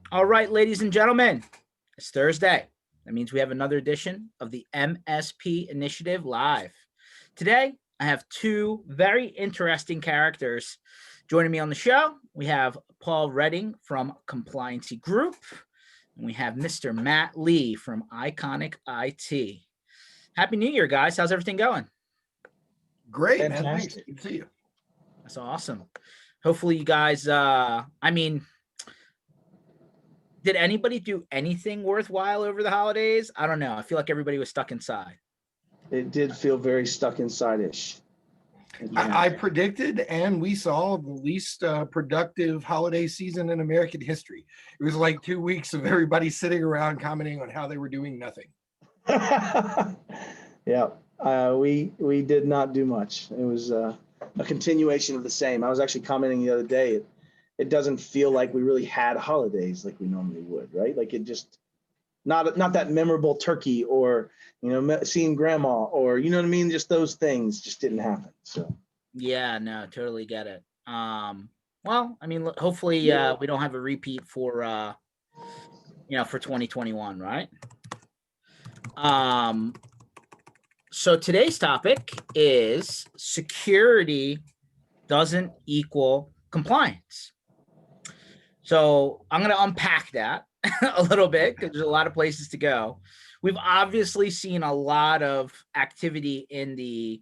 All right, ladies and gentlemen, it's Thursday. That means we have another edition of the MSP Initiative live. Today, I have two very interesting characters joining me on the show. We have Paul Redding from Compliancy Group, and we have Mr. Matt Lee from Iconic IT. Happy New Year, guys. How's everything going? Great, Fantastic. man. Thanks. Good to see you. That's awesome. Hopefully you guys, did anybody do anything worthwhile over the holidays? I don't know. I feel like everybody was stuck inside. It did feel very stuck inside-ish. I predicted, and we saw the least productive holiday season in American history. It was like 2 weeks of everybody sitting around commenting on how they were doing nothing. Yeah, we did not do much. It was a continuation of the same. I was actually commenting the other day. It doesn't feel like we really had holidays like we normally would, right? Like it just not that memorable turkey or seeing grandma or you know what I mean. Just those things just didn't happen. So yeah, no, totally get it. Well, I mean, hopefully we don't have a repeat for for 2021, right? So today's topic is security doesn't equal compliance. So I'm going to unpack that a little bit because there's a lot of places to go. We've obviously seen a lot of activity in the,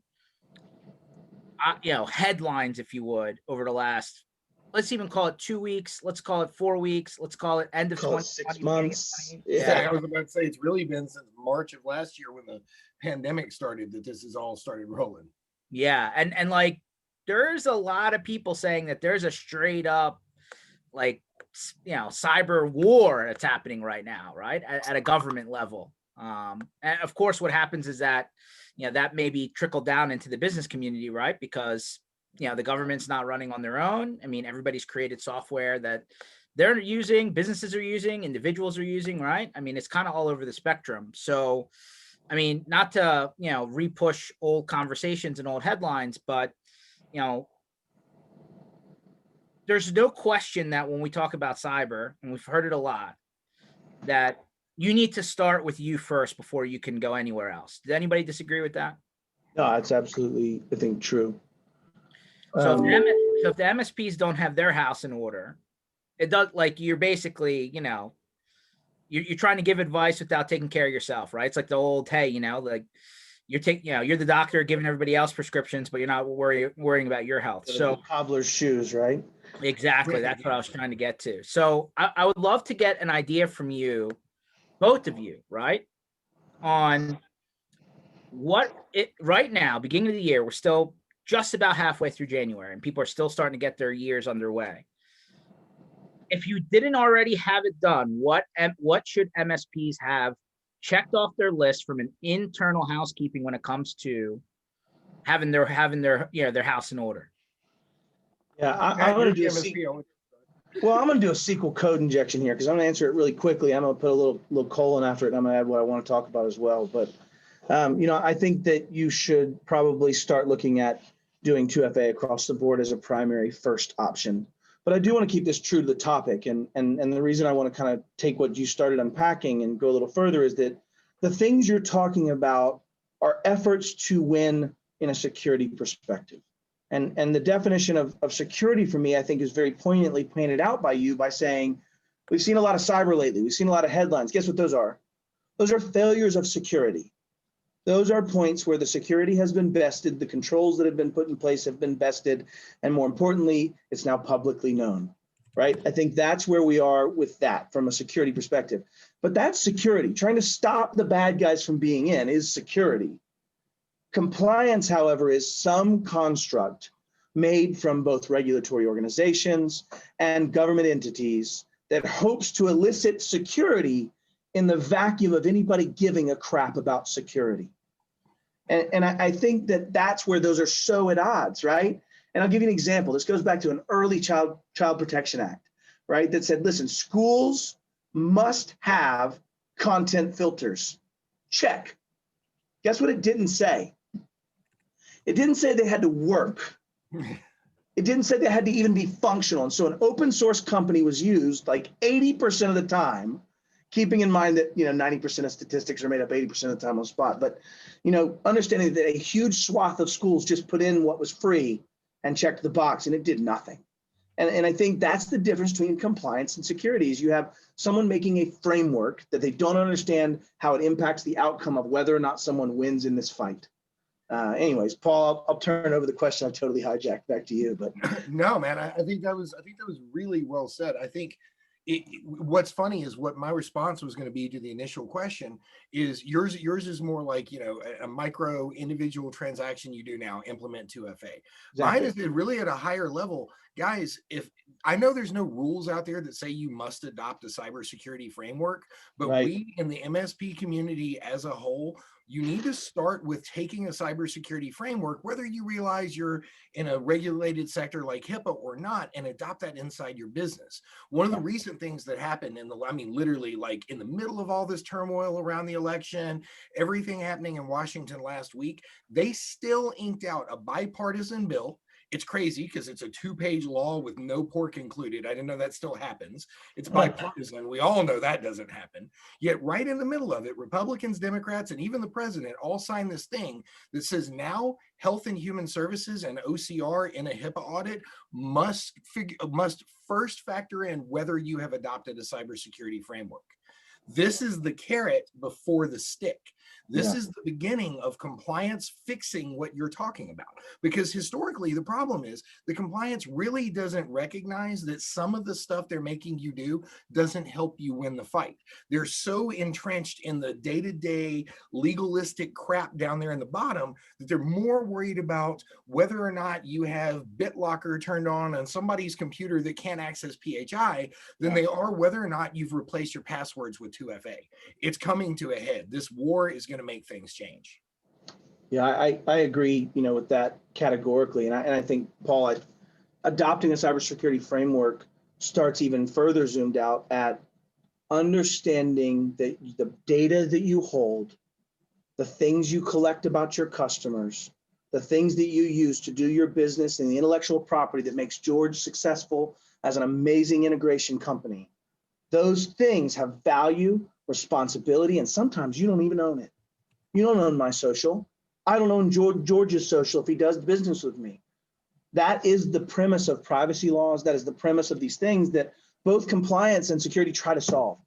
headlines, if you would, over the last, let's even call it 2 weeks. Let's call it 4 weeks. Let's call it end of 6 2020. months. Yeah, I was about to say it's really been since March of last year when the pandemic started that this has all started rolling. Yeah, and like there's a lot of people saying that there's a straight up cyber war that's happening right now, right? At a government level. And of course, what happens is that, that may be trickled down into the business community, right? Because, the government's not running on their own. I mean, everybody's created software that they're using, businesses are using, individuals are using, right? I mean, it's kind of all over the spectrum. So, I mean, not to, repush old conversations and old headlines, but, there's no question that when we talk about cyber, and we've heard it a lot, that you need to start with you first before you can go anywhere else. Does anybody disagree with that? No, that's absolutely, I think, true. So if the MSPs don't have their house in order, it does, like, you're basically, you're trying to give advice without taking care of yourself, right? It's like the old, hey, like you're the doctor giving everybody else prescriptions, but you're not worrying about your health. So cobbler's shoes, right? Exactly. That's what I was trying to get to. So I would love to get an idea from you, both of you, right? On right now, beginning of the year, we're still just about halfway through January and people are still starting to get their years underway. If you didn't already have it done, what should MSPs have checked off their list from an internal housekeeping when it comes to having their house in order? Yeah, I'm going to do I'm going to do a SQL code injection here because I'm going to answer it really quickly. I'm going to put a little colon after it, and I'm going to add what I want to talk about as well. But I think that you should probably start looking at doing 2FA across the board as a primary first option. But I do want to keep this true to the topic, and the reason I want to kind of take what you started unpacking and go a little further is that the things you're talking about are efforts to win in a security perspective. And the definition of security for me, I think, is very poignantly painted out by you by saying, we've seen a lot of cyber lately. We've seen a lot of headlines. Guess what those are? Those are failures of security. Those are points where the security has been bested, the controls that have been put in place have been bested, and more importantly, it's now publicly known, right? I think that's where we are with that from a security perspective. But that's security. Trying to stop the bad guys from being in is security. Compliance, however, is some construct made from both regulatory organizations and government entities that hopes to elicit security in the vacuum of anybody giving a crap about security. And I think that that's where those are so at odds, right? And I'll give you an example. This goes back to an early Child Protection Act, right? That said, listen, schools must have content filters. Check. Guess what it didn't say? It didn't say they had to work It didn't say they had to even be functional. And so an open source company was used like 80% of the time, keeping in mind that, 90% of statistics are made up 80% of the time on the spot. But, understanding that a huge swath of schools just put in what was free and checked the box, and it did nothing. And I think that's the difference between compliance and security is you have someone making a framework that they don't understand how it impacts the outcome of whether or not someone wins in this fight. Anyways, Paul, I'll turn over the question. I totally hijacked back to you, but no, man, I think that was really well said. I think what's funny is what my response was going to be to the initial question is yours is more like, a micro individual transaction you do now, implement 2FA. Exactly. Mine is really at a higher level. Guys, if I know there's no rules out there that say you must adopt a cybersecurity framework, but right. We in the MSP community as a whole, you need to start with taking a cybersecurity framework, whether you realize you're in a regulated sector like HIPAA or not, and adopt that inside your business. One of the recent things that happened literally like in the middle of all this turmoil around the election, everything happening in Washington last week, they still inked out a bipartisan bill. It's crazy because it's a 2-page law with no pork included. I didn't know that still happens. It's bipartisan. We all know that doesn't happen. Yet right in the middle of it, Republicans, Democrats, and even the president all signed this thing that says now Health and Human Services and OCR in a HIPAA audit must first factor in whether you have adopted a cybersecurity framework. This is the carrot before the stick. This is the beginning of compliance fixing what you're talking about. Because historically, the problem is the compliance really doesn't recognize that some of the stuff they're making you do doesn't help you win the fight. They're so entrenched in the day-to-day legalistic crap down there in the bottom that they're more worried about whether or not you have BitLocker turned on somebody's computer that can't access PHI than they are whether or not you've replaced your passwords with 2FA. It's coming to a head. This war is going to make things change. Yeah, I agree, with that categorically. And I think, Paul, adopting a cybersecurity framework starts even further zoomed out at understanding that the data that you hold, the things you collect about your customers, the things that you use to do your business and the intellectual property that makes George successful as an amazing integration company, those things have value, responsibility, and sometimes you don't even own it. You don't own my social. I don't own George's social if he does business with me. That is the premise of privacy laws. That is the premise of these things that both compliance and security try to solve.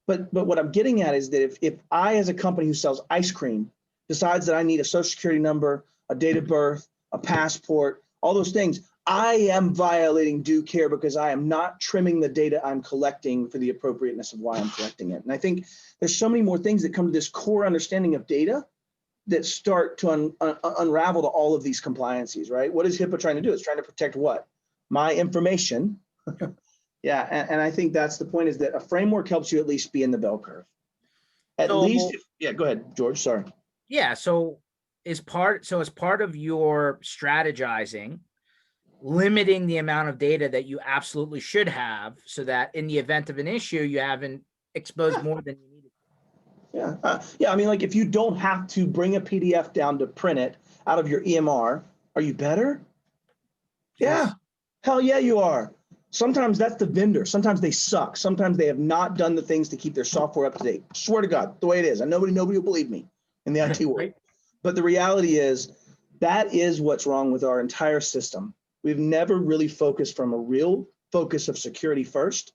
But what I'm getting at is that if I, as a company who sells ice cream, decides that I need a social security number, a date of birth, a passport, all those things, I am violating due care because I am not trimming the data I'm collecting for the appropriateness of why I'm collecting it. And I think there's so many more things that come to this core understanding of data that start to unravel to all of these compliances, right? What is HIPAA trying to do? It's trying to protect what? My information. Yeah, and I think that's the point, is that a framework helps you at least be in the bell curve. Go ahead, George, sorry. Yeah, so as part of your strategizing, limiting the amount of data that you absolutely should have so that in the event of an issue, you haven't exposed more than you needed. Yeah. I mean, like if you don't have to bring a PDF down to print it out of your EMR, are you better? Yes. Yeah. Hell yeah, you are. Sometimes that's the vendor. Sometimes they suck. Sometimes they have not done the things to keep their software up to date. Swear to God, the way it is. And nobody will believe me in the IT world. Right. But the reality is that is what's wrong with our entire system. We've never really focused from a real focus of security first.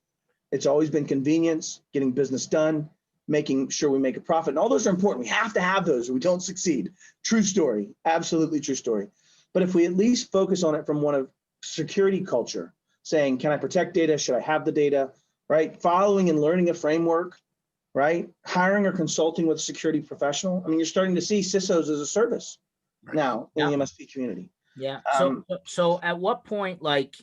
It's always been convenience, getting business done, making sure we make a profit. And all those are important. We have to have those or we don't succeed. True story, absolutely true story. But if we at least focus on it from one of security culture, saying, can I protect data? Should I have the data, right? Following and learning a framework, right? Hiring or consulting with a security professional. I mean, you're starting to see CISOs as a service now in the MSP community. Yeah. So at what point, like,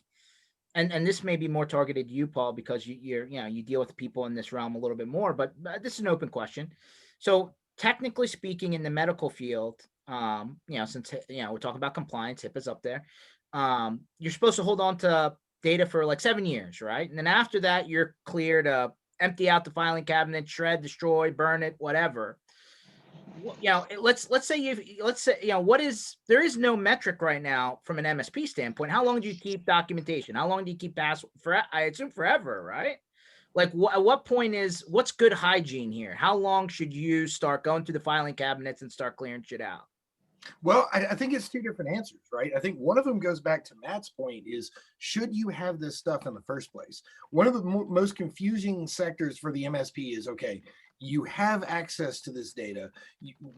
and this may be more targeted to you, Paul, because you deal with people in this realm a little bit more, but this is an open question. So technically speaking, in the medical field, since we're talking about compliance, HIPAA's up there. You're supposed to hold on to data for like 7 years, right? And then after that, you're clear to empty out the filing cabinet, shred, destroy, burn it, whatever. let's say there is no metric right now from an MSP standpoint. How long do you keep documentation? How long do you keep password for? I assume forever, right? Like at what point what's good hygiene here? How long should you start going through the filing cabinets and start clearing shit out? Well, I think it's two different answers, right? I think one of them goes back to Matt's point is, should you have this stuff in the first place? One of the most confusing sectors for the MSP is, okay, you have access to this data,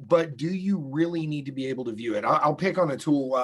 but do you really need to be able to view it? I'll pick on a tool.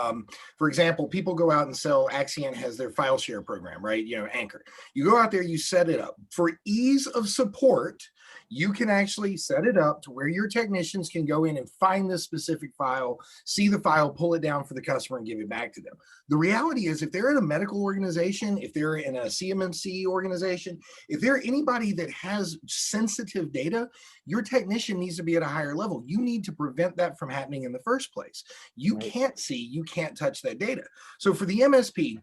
For example, people go out and sell, Axion has their file share program, right? Anchor. You go out there, you set it up. For ease of support, you can actually set it up to where your technicians can go in and find this specific file, see the file, pull it down for the customer and give it back to them. The reality is, if they're in a medical organization, if they're in a CMMC organization, if they're anybody that has sensitive data, your technician needs to be at a higher level. You need to prevent that from happening in the first place. You can't see, you can't touch that data. So for the MSP,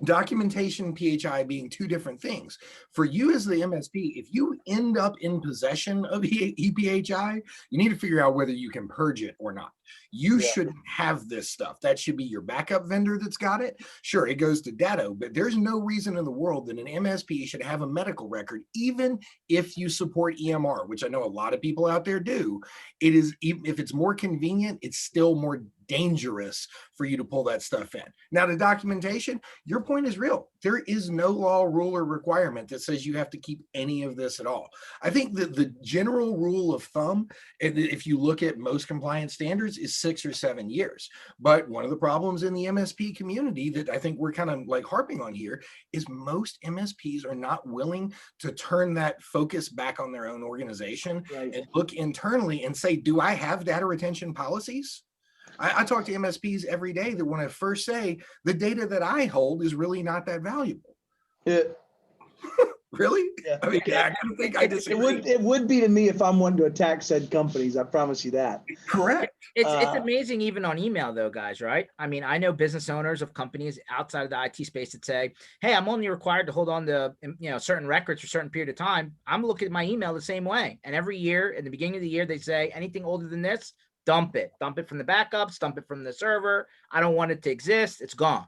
documentation, PHI being two different things. For you as the MSP, if you end up in possession of ePHI, you need to figure out whether you can purge it or not. You shouldn't have this stuff. That should be your backup vendor that's got it. Sure, it goes to Datto, but there's no reason in the world that an MSP should have a medical record, even if you support EMR, which I know a lot of people out there do. It is, if it's more convenient, it's still more dangerous for you to pull that stuff in. Now, the documentation, your point is real. There is no law, rule, or requirement that says you have to keep any of this at all. I think that the general rule of thumb, if you look at most compliance standards, is 6 or 7 years. But one of the problems in the MSP community that I think we're kind of like harping on here is most MSPs are not willing to turn that focus back on their own organization and look internally and say, do I have data retention policies? I talk to MSPs every day that want to first say the data that I hold is really not that valuable. Yeah. Really? Yeah. I mean, I don't think I disagree. It would be to me if I'm wanting to attack said companies. I promise you that. Correct. It's amazing even on email though, guys, right? I mean, I know business owners of companies outside of the IT space that say, hey, I'm only required to hold on to certain records for a certain period of time. I'm looking at my email the same way. And every year, at the beginning of the year, they say anything older than this, dump it from the backups, dump it from the server. I don't want it to exist. It's gone.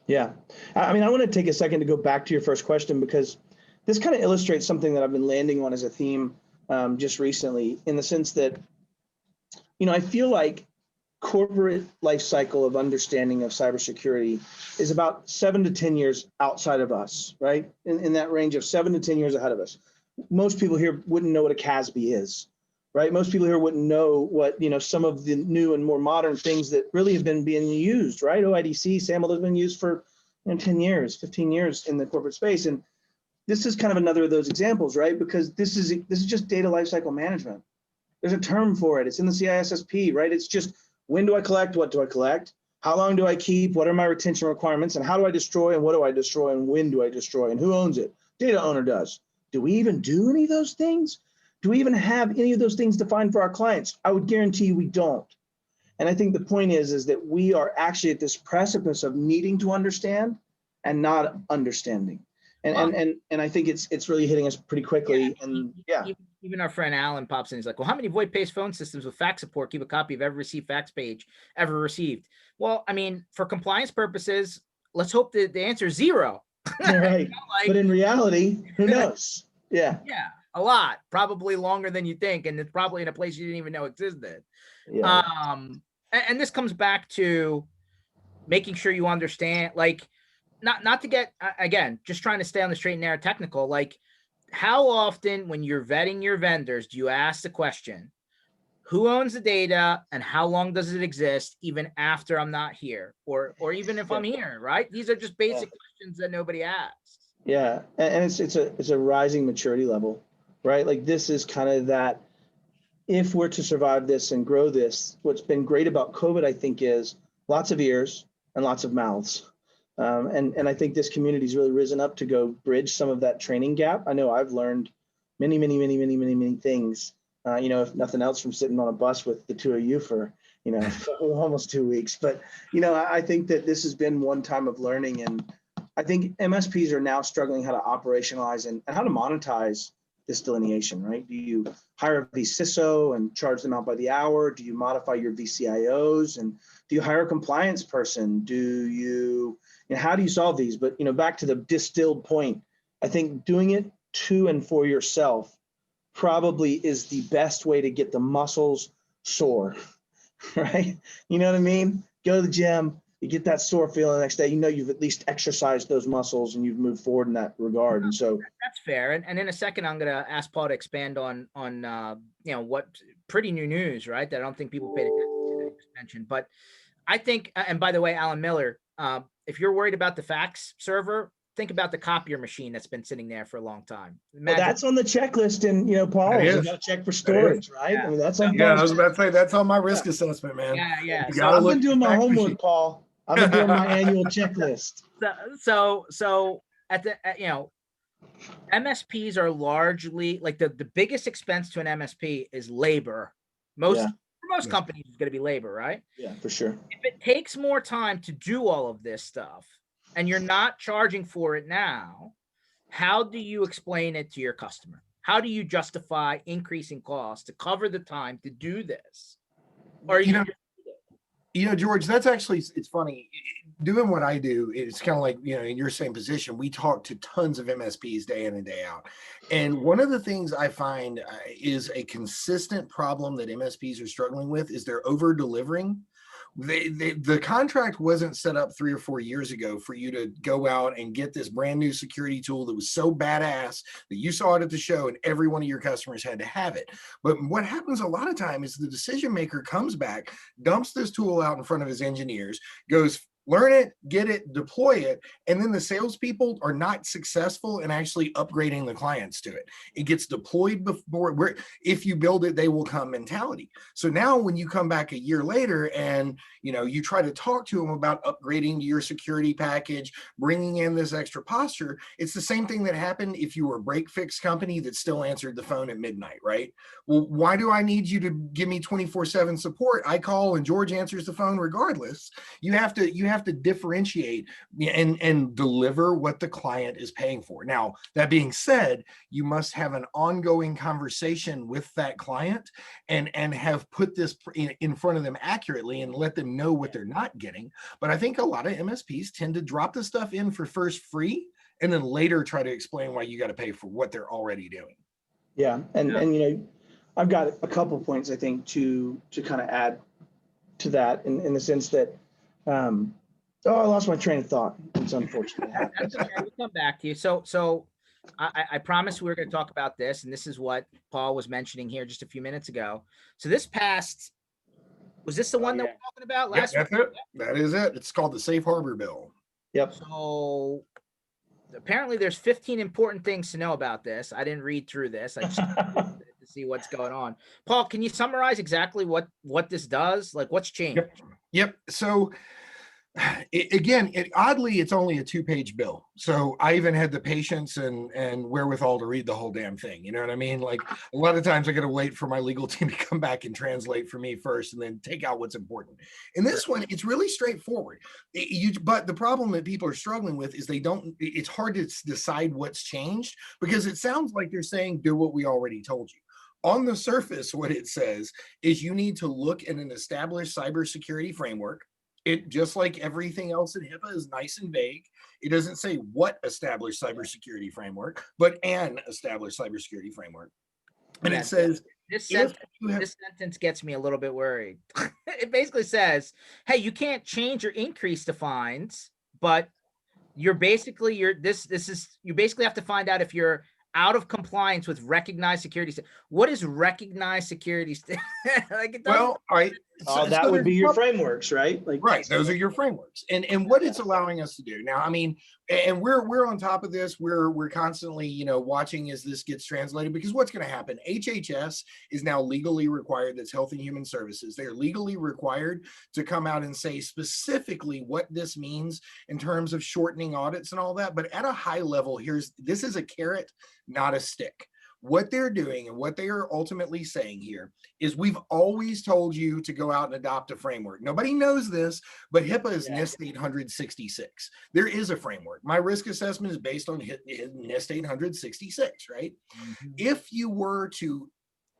Yeah. I mean, I want to take a second to go back to your first question, because this kind of illustrates something that I've been landing on as a theme just recently, in the sense that, I feel like corporate life cycle of understanding of cybersecurity is about 7 to 10 years outside of us, right? In that range of 7 to 10 years ahead of us. Most people here wouldn't know what a CASB is. Right? Most people here wouldn't know what, some of the new and more modern things that really have been being used, right? OIDC, SAML has been used for 10 years, 15 years in the corporate space. And this is kind of another of those examples, right? Because this is just data lifecycle management. There's a term for it. It's in the CISSP, right? It's just, when do I collect? What do I collect? How long do I keep? What are my retention requirements? And how do I destroy? And what do I destroy? And when do I destroy? And who owns it? Data owner does. Do we even do any of those things? Do we even have any of those things defined for our clients? I would guarantee you we don't. And I think the point is that we are actually at this precipice of needing to understand and not understanding. And I think it's really hitting us pretty quickly. Even our friend Alan pops in. He's like, well, how many VoIP-based phone systems with fax support keep a copy of every received fax page ever received? Well, I mean, for compliance purposes, let's hope that the answer is 0. Right. But in reality, who knows? Yeah. Yeah. A lot, probably longer than you think, and it's probably in a place you didn't even know existed. Yeah. And this comes back to making sure you understand, like, not to get, again, just trying to stay on the straight and narrow technical, like, how often when you're vetting your vendors do you ask the question, who owns the data and how long does it exist even after I'm not here, or even if I'm here, right? These are just basic questions that nobody asks. Yeah, and it's a rising maturity level. Right? Like, this is kind of that, if we're to survive this and grow this, what's been great about COVID, I think, is lots of ears and lots of mouths. And I think this community's really risen up to go bridge some of that training gap. I know I've learned many things, if nothing else, from sitting on a bus with the two of you for, almost 2 weeks. But, I think that this has been one time of learning. And I think MSPs are now struggling how to operationalize and how to monetize this delineation, right? Do you hire a vCISO and charge them out by the hour? Do you modify your vCIOs? And do you hire a compliance person? How do you solve these? But, back to the distilled point, I think doing it to and for yourself probably is the best way to get the muscles sore, right? You know what I mean? Go to the gym, you get that sore feeling the next day, you've at least exercised those muscles and you've moved forward in that regard. And so that's fair. And in a second, I'm going to ask Paul to expand on what pretty new news, right? That I don't think people paid attention to that you just mentioned. But I think, and by the way, Alan Miller, if you're worried about the fax server, think about the copier machine that's been sitting there for a long time. Well, that's on the checklist, and Paul, you got to check for storage, right? Yeah. I mean, that's on. Yeah, I was about to say that's on my risk assessment, man. Yeah. So I've been doing my homework, machine. Paul. I've been doing my annual checklist. So at the MSPs are largely like the biggest expense to an MSP is labor. For most companies, it's going to be labor, right? Yeah, for sure. If it takes more time to do all of this stuff, and you're not charging for it now, how do you explain it to your customer? How do you justify increasing costs to cover the time to do this? Or George, that's actually, it's funny. Doing what I do, it's kind of like, in your same position, we talk to tons of MSPs day in and day out. And one of the things I find is a consistent problem that MSPs are struggling with is they're over delivering. The contract wasn't set up 3 or 4 years ago for you to go out and get this brand new security tool that was so badass that you saw it at the show and every one of your customers had to have it. But what happens a lot of time is the decision maker comes back, dumps this tool out in front of his engineers, goes, learn it, get it, deploy it, and then the salespeople are not successful in actually upgrading the clients to it. It gets deployed before, if you build it, they will come mentality. So now when you come back a year later and you try to talk to them about upgrading to your security package, bringing in this extra posture, it's the same thing that happened if you were a break fix company that still answered the phone at midnight, right? Well, why do I need you to give me 24/7 support? I call and George answers the phone regardless. You have to differentiate and deliver what the client is paying for. Now, that being said, you must have an ongoing conversation with that client and have put this in front of them accurately and let them know what they're not getting. But I think a lot of MSPs tend to drop the stuff in for first free and then later try to explain why you got to pay for what they're already doing. Yeah. And I've got a couple of points I think to kind of add to that in the sense that I lost my train of thought. It's unfortunate. That's okay. We'll come back to you. So I promised we were going to talk about this, and this is what Paul was mentioning here just a few minutes ago. So this passed. Was this the one that we're talking about last week? That's it. That is it. It's called the Safe Harbor Bill. Yep. So apparently there's 15 important things to know about this. I didn't read through this. I just to see what's going on. Paul, can you summarize exactly what this does? Like what's changed? Yep. So oddly, it's only a 2-page bill. So I even had the patience and wherewithal to read the whole damn thing. You know what I mean? Like a lot of times I got to wait for my legal team to come back and translate for me first and then take out what's important. In this one, it's really straightforward. But the problem that people are struggling with is it's hard to decide what's changed because it sounds like they're saying, do what we already told you. On the surface, what it says is you need to look at an established cybersecurity framework. It, just like everything else in HIPAA, is nice and vague. It doesn't say what established cybersecurity framework, but an established cybersecurity framework. And it says, this sentence gets me a little bit worried. It basically says, hey, you can't change or increase the fines, but you basically have to find out if you're out of compliance with recognized security. What is recognized security? Like it doesn't. Well, that would be your frameworks, right? Right. Those are your frameworks. And what it's allowing us to do now, I mean, and we're on top of this. We're constantly, watching as this gets translated, because what's going to happen? HHS is now legally required. That's Health and Human Services. They're legally required to come out and say specifically what this means in terms of shortening audits and all that. But at a high level, this is a carrot, not a stick. What they're doing and what they are ultimately saying here is we've always told you to go out and adopt a framework. Nobody knows this, but HIPAA is NIST 866. There is a framework. My risk assessment is based on NIST 866, right? Mhm. If you were to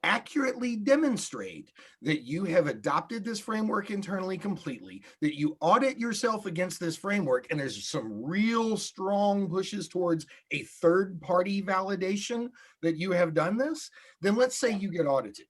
accurately demonstrate that you have adopted this framework internally completely, that you audit yourself against this framework, and there's some real strong pushes towards a third-party validation that you have done this, then let's say you get audited.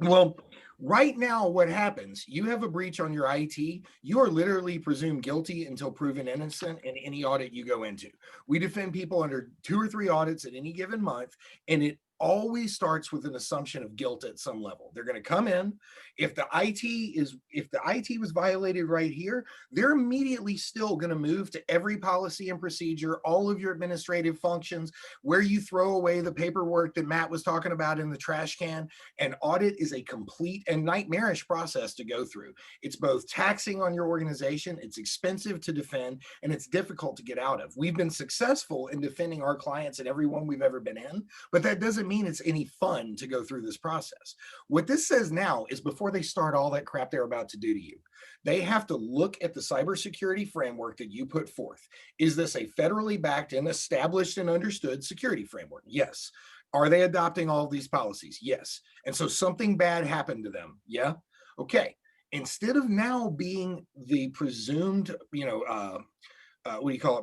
Well, right now, what happens, you have a breach on your IT, you are literally presumed guilty until proven innocent in any audit you go into. We defend people under 2 or 3 audits at any given month, and it always starts with an assumption of guilt at some level. They're going to come in. If the IT was violated right here, they're immediately still going to move to every policy and procedure, all of your administrative functions, where you throw away the paperwork that Matt was talking about in the trash can. And audit is a complete and nightmarish process to go through. It's both taxing on your organization, it's expensive to defend, and it's difficult to get out of. We've been successful in defending our clients at every one we've ever been in, but that doesn't mean it's any fun to go through this process. What this says now is before they start all that crap they're about to do to you, they have to look at the cybersecurity framework that you put forth. Is this a federally backed and established and understood security framework? Yes. Are they adopting all of these policies? Yes. And so something bad happened to them. Yeah. Okay. Instead of now being the presumed,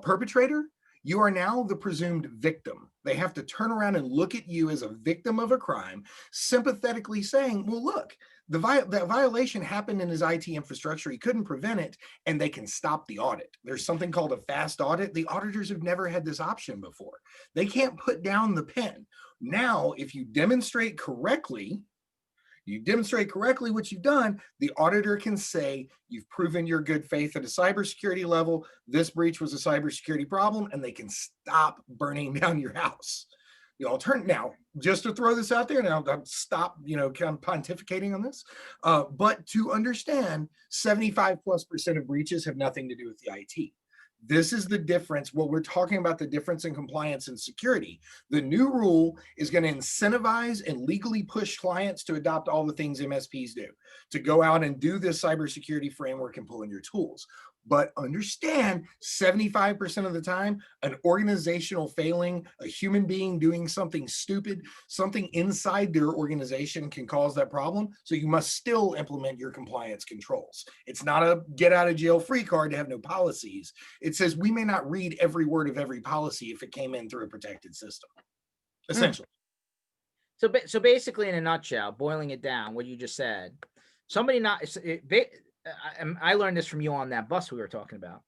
perpetrator, you are now the presumed victim. They have to turn around and look at you as a victim of a crime, sympathetically saying, well, look, that violation happened in his IT infrastructure. He couldn't prevent it, and they can stop the audit. There's something called a fast audit. The auditors have never had this option before. They can't put down the pen. Now, if you demonstrate correctly what you've done, the auditor can say, you've proven your good faith at a cybersecurity level. This breach was a cybersecurity problem, and they can stop burning down your house. The alternative, now, just to throw this out there, now I'll stop, kind of pontificating on this, but to understand, 75+% of breaches have nothing to do with the IT. This is the difference. What we're talking about, the difference in compliance and security. The new rule is going to incentivize and legally push clients to adopt all the things MSPs do, to go out and do this cybersecurity framework and pull in your tools. But understand, 75% of the time, an organizational failing, a human being doing something stupid, something inside their organization can cause that problem. So you must still implement your compliance controls. It's not a get out of jail free card to have no policies. It says we may not read every word of every policy if it came in through a protected system, essentially. So basically, in a nutshell, boiling it down, what you just said, I learned this from you on that bus we were talking about.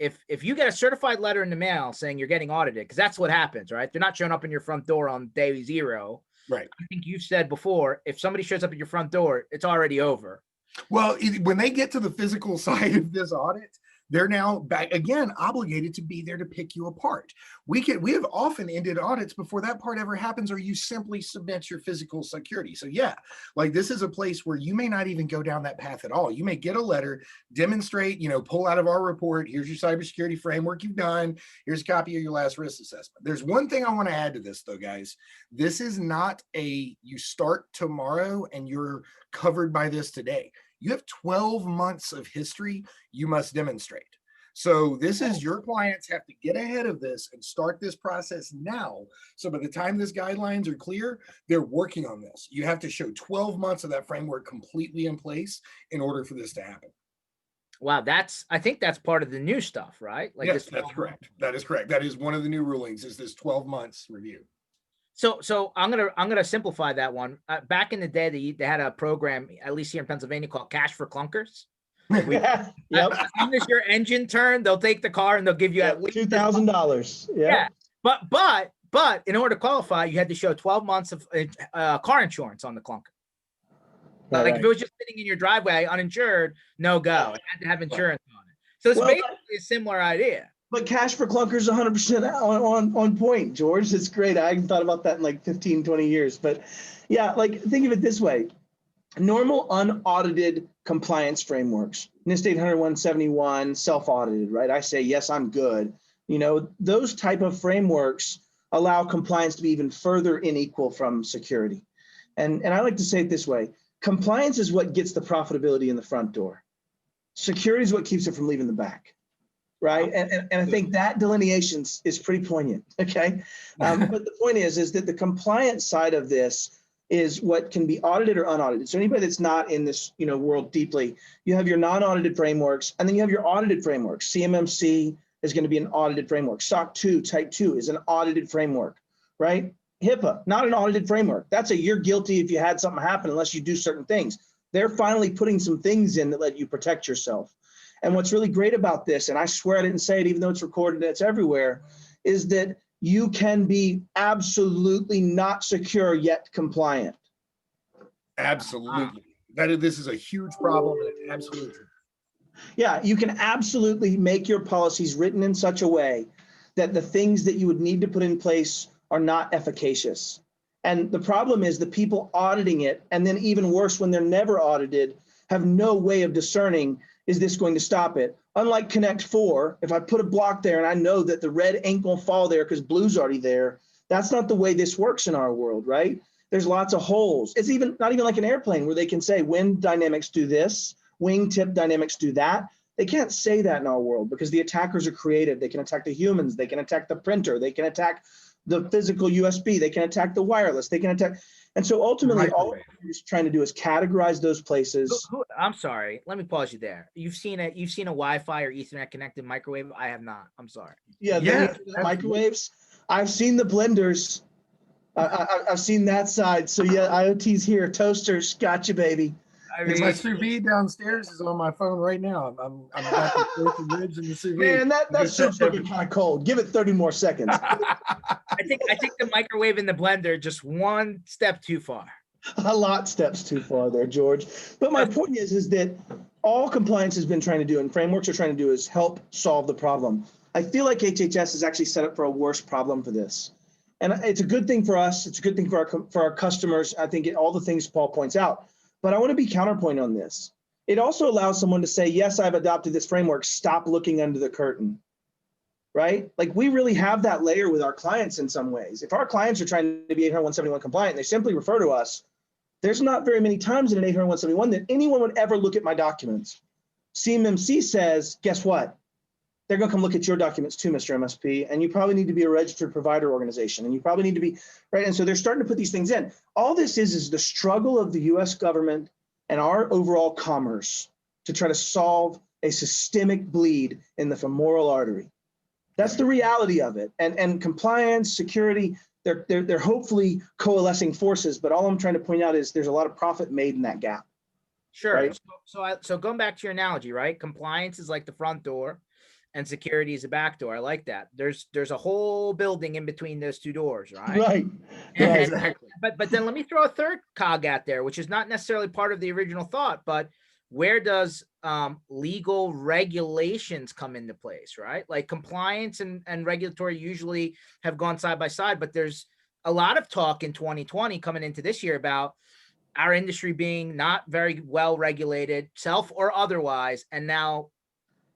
If you get a certified letter in the mail saying you're getting audited, because that's what happens, right? They're not showing up in your front door on day 0. Right. I think you've said before, if somebody shows up at your front door, it's already over. Well, when they get to the physical side of this audit, they're now back again obligated to be there to pick you apart. We have often ended audits before that part ever happens, or you simply submit your physical security. So yeah, like this is a place where you may not even go down that path at all. You may get a letter, demonstrate, pull out of our report. Here's your cybersecurity framework you've done. Here's a copy of your last risk assessment. There's one thing I want to add to this though, guys. This is not you start tomorrow and you're covered by this today. You have 12 months of history you must demonstrate. So this is your clients have to get ahead of this and start this process now. So by the time these guidelines are clear, they're working on this. You have to show 12 months of that framework completely in place in order for this to happen. Wow, I think that's part of the new stuff, right? Like yes, that's correct. That is correct. That is one of the new rulings, is this 12 months review. So I'm gonna simplify that one. Back in the day, they had a program, at least here in Pennsylvania, called Cash for Clunkers. Yep. As soon as your engine turned, they'll take the car and they'll give you at least $2,000. Yeah. But in order to qualify, you had to show 12 months of car insurance on the clunker. Like if it was just sitting in your driveway uninsured, no go. It had to have insurance on it. So it's basically a similar idea. But Cash for Clunkers 100% on point, George. It's great. I haven't thought about that in like 15, 20 years. But yeah, like think of it this way. Normal unaudited compliance frameworks, NIST 800-171, self-audited, right? I say, yes, I'm good. Those type of frameworks allow compliance to be even further unequal from security. And I like to say it this way, compliance is what gets the profitability in the front door. Security is what keeps it from leaving the back, right? And I think that delineation is pretty poignant, okay? But the point is that the compliance side of this is what can be audited or unaudited. So anybody that's not in this world deeply, you have your non-audited frameworks, and then you have your audited frameworks. CMMC is going to be an audited framework. SOC 2 Type 2 is an audited framework, right? HIPAA, not an audited framework. That's a you're guilty if you had something happen unless you do certain things. They're finally putting some things in that let you protect yourself. And what's really great about this, and I swear I didn't say it even though it's recorded and it's everywhere, is that you can be absolutely not secure yet compliant. Absolutely. This is a huge problem, and it's absolutely true. Yeah, you can absolutely make your policies written in such a way that the things that you would need to put in place are not efficacious. And the problem is the people auditing it, and then even worse when they're never audited, have no way of discerning, is this going to stop it? Unlike Connect 4, if I put a block there and I know that the red ain't gonna fall there because blue's already there, that's not the way this works in our world, right? There's lots of holes. It's not even like an airplane where they can say wind dynamics do this, wingtip dynamics do that. They can't say that in our world because the attackers are creative. They can attack the humans, they can attack the printer, they can attack the physical USB, they can attack the wireless, they can attack. And so ultimately, all we're just trying to do is categorize those places. I'm sorry. Let me pause you there. You've seen a Wi-Fi or Ethernet connected microwave? I have not. I'm sorry. Yeah, the microwaves. I've seen the blenders. I've seen that side. So yeah, IoT's here. Toasters, gotcha, baby. I mean, my sous vide downstairs is on my phone right now. I'm about to throw some ribs in the sous vide. Man, that soup's looking kind of cold. Give it 30 more seconds. I think the microwave and the blender just one step too far. A lot steps too far there, George. But my point is that all compliance has been trying to do and frameworks are trying to do is help solve the problem. I feel like HHS is actually set up for a worse problem for this. And it's a good thing for us. It's a good thing for our customers. I think all the things Paul points out. But I want to be counterpoint on this. It also allows someone to say, yes, I've adopted this framework. Stop looking under the curtain, right? Like we really have that layer with our clients in some ways. If our clients are trying to be 800-171 compliant, they simply refer to us. There's not very many times in an 800-171 that anyone would ever look at my documents. CMMC says, guess what? They're going to come look at your documents too, Mr. MSP, and you probably need to be a registered provider organization, and you probably need to be, right? And so they're starting to put these things in. All this is the struggle of the US government and our overall commerce to try to solve a systemic bleed in the femoral artery. That's the reality of it. And compliance, security, they're hopefully coalescing forces, but all I'm trying to point out is there's a lot of profit made in that gap. Sure. Right? So going back to your analogy, right? Compliance is like the front door and security is the back door. I like that. There's a whole building in between those two doors, right? Right. Exactly. But then let me throw a third cog out there, which is not necessarily part of the original thought, but where does legal regulations come into place, right? Like compliance and regulatory usually have gone side by side, but there's a lot of talk in 2020 coming into this year about our industry being not very well regulated, self or otherwise, and now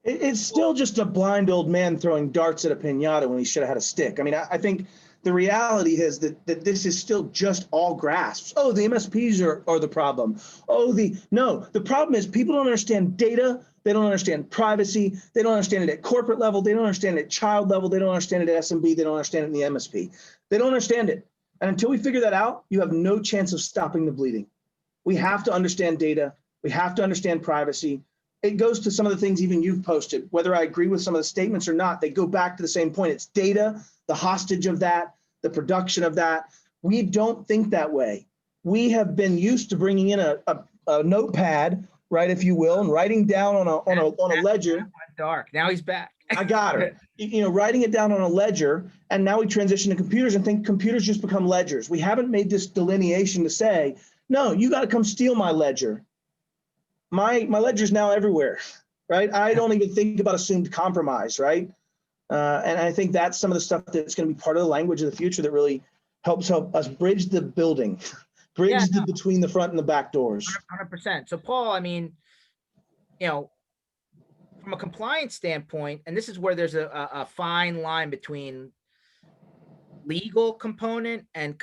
it's still just a blind old man throwing darts at a pinata when he should have had a stick. I mean, I think the reality is that this is still just all grasps. Oh, the MSPs are the problem. No, the problem is people don't understand data. They don't understand privacy. They don't understand it at corporate level. They don't understand it at child level. They don't understand it at SMB. They don't understand it in the MSP. They don't understand it. And until we figure that out, you have no chance of stopping the bleeding. We have to understand data. We have to understand privacy. It goes to some of the things even you've posted, whether I agree with some of the statements or not, they go back to the same point. It's data, the hostage of that, the production of that. We don't think that way. We have been used to bringing in a notepad, right, if you will, and writing down on a ledger. Dark. Now he's back. I got her. Writing it down on a ledger, and now we transition to computers and think computers just become ledgers. We haven't made this delineation to say, no, you got to come steal my ledger. My ledger is now everywhere, right? I don't even think about assumed compromise, right? And I think that's some of the stuff that's going to be part of the language of the future that really help us bridge the building, between the front and the back doors. 100%. So Paul, I mean, from a compliance standpoint, and this is where there's a fine line between legal component and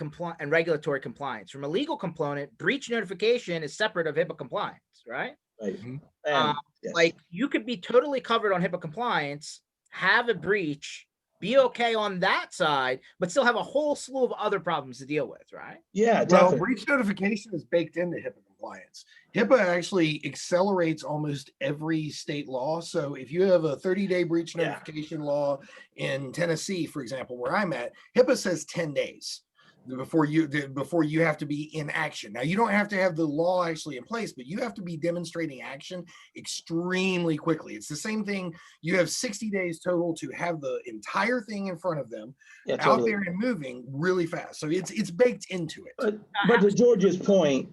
regulatory compliance. From a legal component, breach notification is separate of HIPAA compliance, right? Right. Yes. Like you could be totally covered on HIPAA compliance, have a breach, be okay on that side, but still have a whole slew of other problems to deal with, right? Yeah, Well, definitely. breach notification is baked into HIPAA compliance. HIPAA actually accelerates almost every state law. So if you have a 30-day breach notification law in Tennessee, for example, where I'm at, HIPAA says 10 days before you have to be in action. Now, you don't have to have the law actually in place, but you have to be demonstrating action extremely quickly. It's the same thing. You have 60 days total to have the entire thing in front of them, out there and moving really fast. So it's baked into it. But to George's point,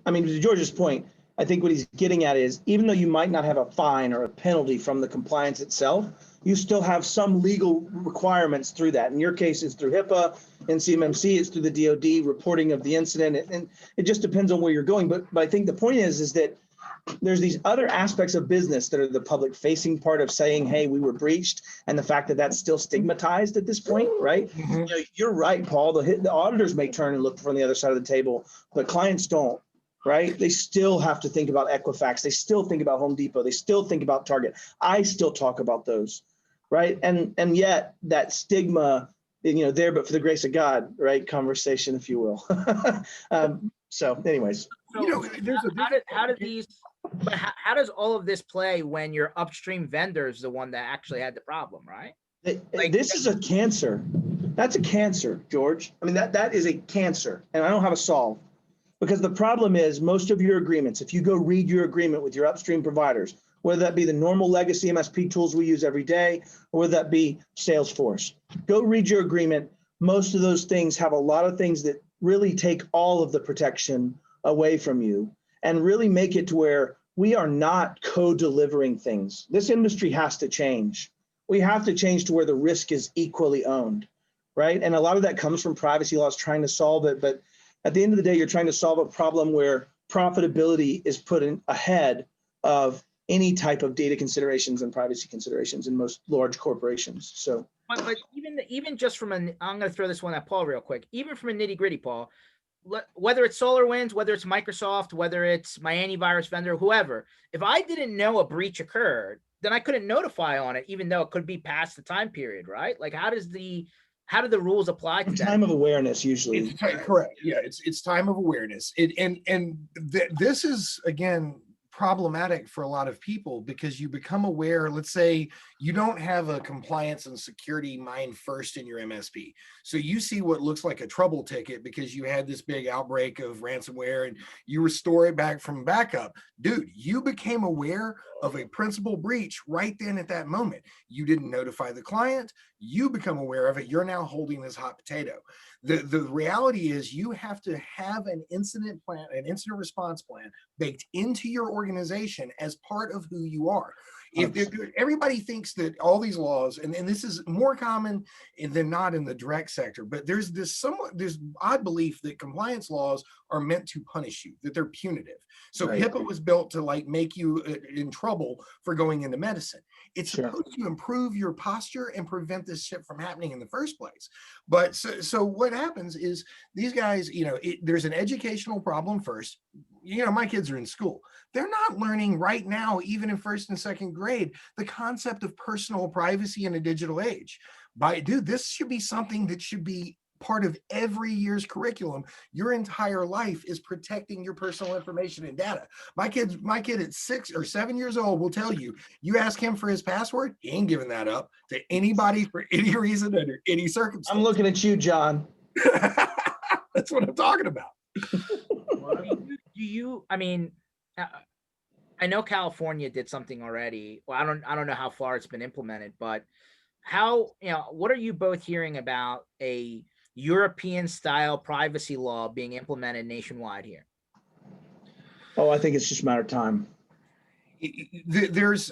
I think what he's getting at is, even though you might not have a fine or a penalty from the compliance itself, you still have some legal requirements through that. In your case, it's through HIPAA. In CMMC, it's through the DoD reporting of the incident. And it just depends on where you're going. But I think the point is that there's these other aspects of business that are the public facing part of saying, hey, we were breached, and the fact that that's still stigmatized at this point, right? Mm-hmm. You know, you're right, Paul. The auditors may turn and look from the other side of the table, but clients don't. Right? They still have to think about Equifax. They still think about Home Depot. They still think about Target. I still talk about those, right? And yet that stigma, you know, there, but for the grace of God, right? Conversation, if you will. So anyways. So, you know, there's how does all of this play when your upstream vendor is the one that actually had the problem, right? This is a cancer. That's a cancer, George. I mean, that is a cancer, and I don't have a solve. Because the problem is, most of your agreements, if you go read your agreement with your upstream providers, whether that be the normal legacy MSP tools we use every day, or whether that be Salesforce, go read your agreement. Most of those things have a lot of things that really take all of the protection away from you and really make it to where we are not co-delivering things. This industry has to change. We have to change to where the risk is equally owned, right? And a lot of that comes from privacy laws trying to solve it, but at the end of the day, you're trying to solve a problem where profitability is put in ahead of any type of data considerations and privacy considerations in most large corporations. So, but even just from I'm going to throw this one at Paul real quick. Even from a nitty gritty, Paul, whether it's SolarWinds, whether it's Microsoft, whether it's my antivirus vendor, whoever, if I didn't know a breach occurred, then I couldn't notify on it, even though it could be past the time period, right? Like, how do the rules apply to that? Time of awareness, usually. Correct. Yeah, it's time of awareness. This is, again, problematic for a lot of people because you become aware. Let's say you don't have a compliance and security mind first in your MSP. So you see what looks like a trouble ticket because you had this big outbreak of ransomware and you restore it back from backup. Dude, you became aware of a principal breach right then at that moment. You didn't notify the client. You become aware of it. You're now holding this hot potato. The reality is you have to have an incident plan, an incident response plan baked into your organization as part of who you are. If everybody thinks that all these laws, and this is more common than not in the direct sector, but there's this odd belief that compliance laws are meant to punish you, that they're punitive. So Right. HIPAA was built to like make you in trouble for going into medicine. It's supposed to improve your posture and prevent this shit from happening in the first place. But so what happens is these guys, there's an educational problem first. My kids are in school. They're not learning right now, even in first and second grade, the concept of personal privacy in a digital age. This should be something that should be part of every year's curriculum. Your entire life is protecting your personal information and data. My kid at 6 or 7 years old will tell you, you ask him for his password, he ain't giving that up to anybody for any reason under any circumstance. I'm looking at you, John. That's what I'm talking about. I know California did something already. Well, I don't know how far it's been implemented, but what are you both hearing about a European style privacy law being implemented nationwide here? Oh, I think it's just a matter of time. There's,